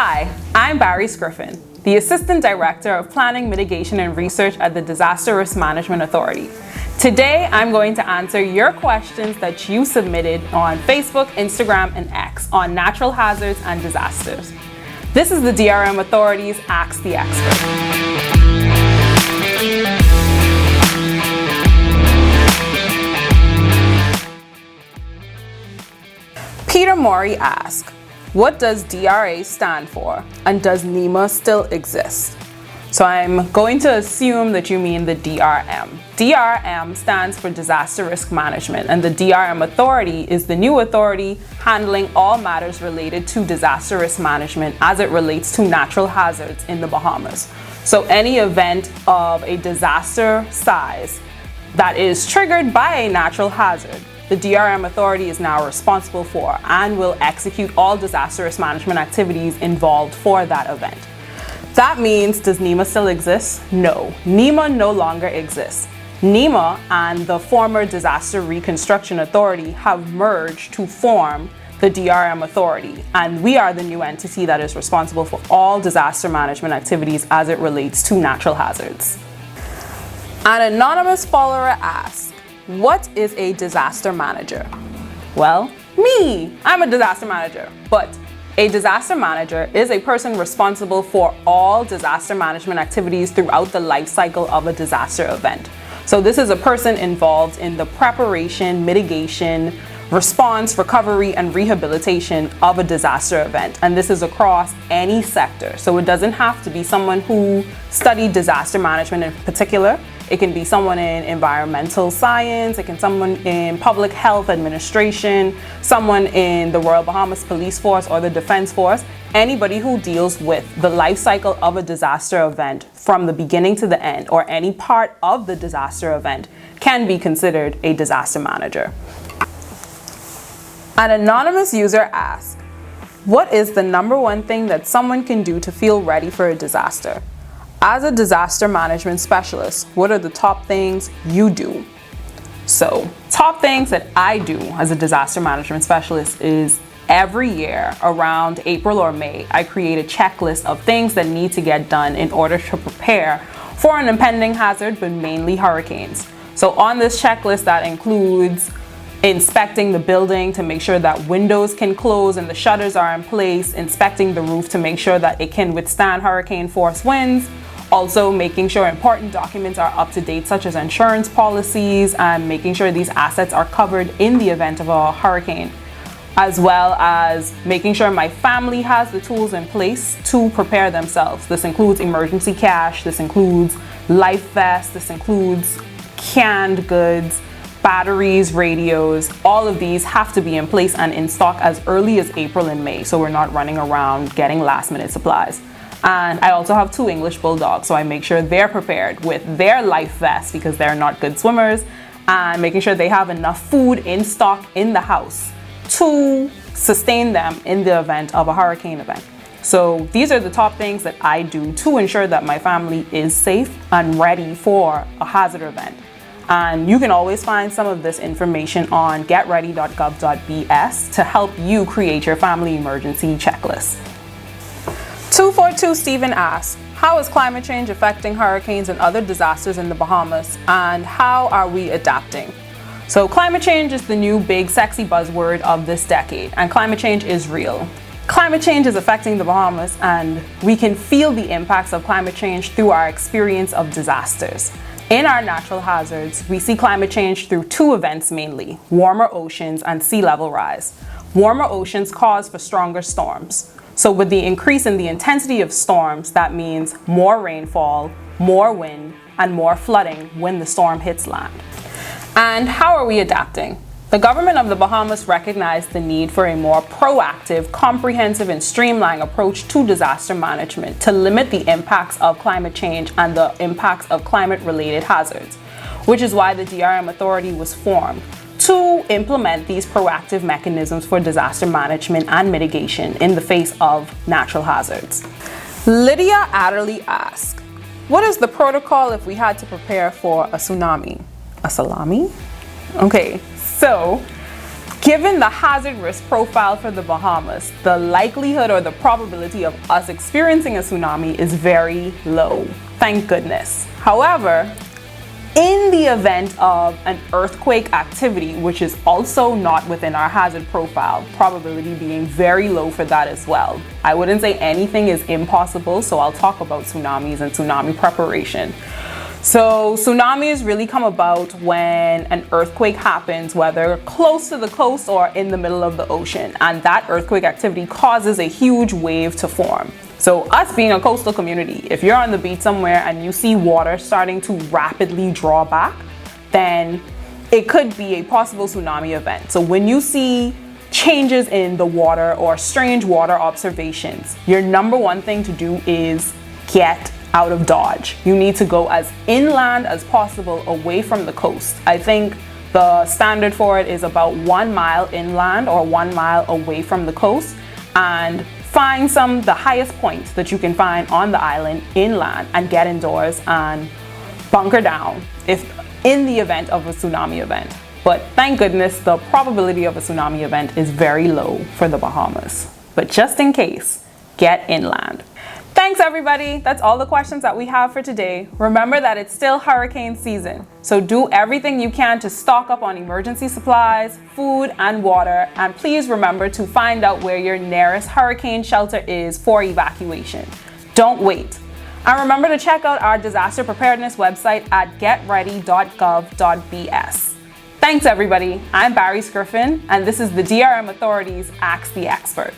Hi, I'm Barrise Griffin, the Assistant Director of Planning, Mitigation, and Research at the Disaster Risk Management Authority. Today, I'm going to answer your questions that you submitted on Facebook, Instagram, and X on natural hazards and disasters. This is the DRM Authority's Ask the Expert. Peter Maury asks, what does DRA stand for, and does NEMA still exist? So I'm going to assume that you mean the DRM. DRM stands for Disaster Risk Management, and the DRM Authority is the new authority handling all matters related to disaster risk management as it relates to natural hazards in the Bahamas. So any event of a disaster size that is triggered by a natural hazard, the DRM Authority is now responsible for and will execute all disaster risk management activities involved for that event. That means, does NEMA still exist? No, NEMA no longer exists. NEMA and the former Disaster Reconstruction Authority have merged to form the DRM Authority, and we are the new entity that is responsible for all disaster management activities as it relates to natural hazards. An anonymous follower asks, what is a disaster manager? Well, me! I'm a disaster manager, but a disaster manager is a person responsible for all disaster management activities throughout the life cycle of a disaster event. So this is a person involved in the preparation, mitigation, response, recovery, and rehabilitation of a disaster event. And this is across any sector. So it doesn't have to be someone who studied disaster management in particular. It can be someone in environmental science, it can be someone in public health administration, someone in the Royal Bahamas Police Force or the Defense Force. Anybody who deals with the life cycle of a disaster event from the beginning to the end, or any part of the disaster event, can be considered a disaster manager. An anonymous user asks, what is the number one thing that someone can do to feel ready for a disaster? As a disaster management specialist, what are the top things you do? So, top things that I do as a disaster management specialist is every year around April or May, I create a checklist of things that need to get done in order to prepare for an impending hazard, but mainly hurricanes. So on this checklist, that includes inspecting the building to make sure that windows can close and the shutters are in place, inspecting the roof to make sure that it can withstand hurricane force winds, also making sure important documents are up to date, such as insurance policies, and making sure these assets are covered in the event of a hurricane, as well as making sure my family has the tools in place to prepare themselves. This includes emergency cash, this includes life vests, this includes canned goods, batteries, radios. All of these have to be in place and in stock as early as April and May, so we're not running around getting last minute supplies. And I also have 2 English bulldogs, so I make sure they're prepared with their life vests because they're not good swimmers, and making sure they have enough food in stock in the house to sustain them in the event of a hurricane event. So these are the top things that I do to ensure that my family is safe and ready for a hazard event. And you can always find some of this information on getready.gov.bs to help you create your family emergency checklist. 242 Stephen asks, how is climate change affecting hurricanes and other disasters in the Bahamas, and how are we adapting? So climate change is the new big sexy buzzword of this decade, and climate change is real. Climate change is affecting the Bahamas, and we can feel the impacts of climate change through our experience of disasters. In our natural hazards, we see climate change through 2 events mainly: warmer oceans and sea level rise. Warmer oceans cause for stronger storms. So with the increase in the intensity of storms, that means more rainfall, more wind, and more flooding when the storm hits land. And how are we adapting? The government of the Bahamas recognized the need for a more proactive, comprehensive, and streamlined approach to disaster management to limit the impacts of climate change and the impacts of climate-related hazards, which is why the DRM Authority was formed to implement these proactive mechanisms for disaster management and mitigation in the face of natural hazards. Lydia Adderley asks, what is the protocol if we had to prepare for a tsunami? A salami? Okay, so Given the hazard risk profile for the Bahamas, the likelihood or the probability of us experiencing a tsunami is very low. Thank goodness. However, in the event of an earthquake activity, which is also not within our hazard profile, probability being very low for that as well. I wouldn't say anything is impossible, so I'll talk about tsunamis and tsunami preparation. So tsunamis really come about when an earthquake happens, whether close to the coast or in the middle of the ocean, and that earthquake activity causes a huge wave to form. So us being a coastal community, if you're on the beach somewhere and you see water starting to rapidly draw back, then it could be a possible tsunami event. So when you see changes in the water or strange water observations, your number one thing to do is get out of Dodge. You need to go as inland as possible away from the coast. I think the standard for it is about 1 mile inland or 1 mile away from the coast, and find the highest points that you can find on the island inland and get indoors and bunker down if in the event of a tsunami event. But thank goodness the probability of a tsunami event is very low for the Bahamas. But just in case, get inland. Thanks everybody, that's all the questions that we have for today. Remember that it's still hurricane season, so do everything you can to stock up on emergency supplies, food and water, and please remember to find out where your nearest hurricane shelter is for evacuation. Don't wait. And remember to check out our disaster preparedness website at getready.gov.bs. Thanks everybody, I'm Barrise Griffin, and this is the DRM Authority's Ask the Expert.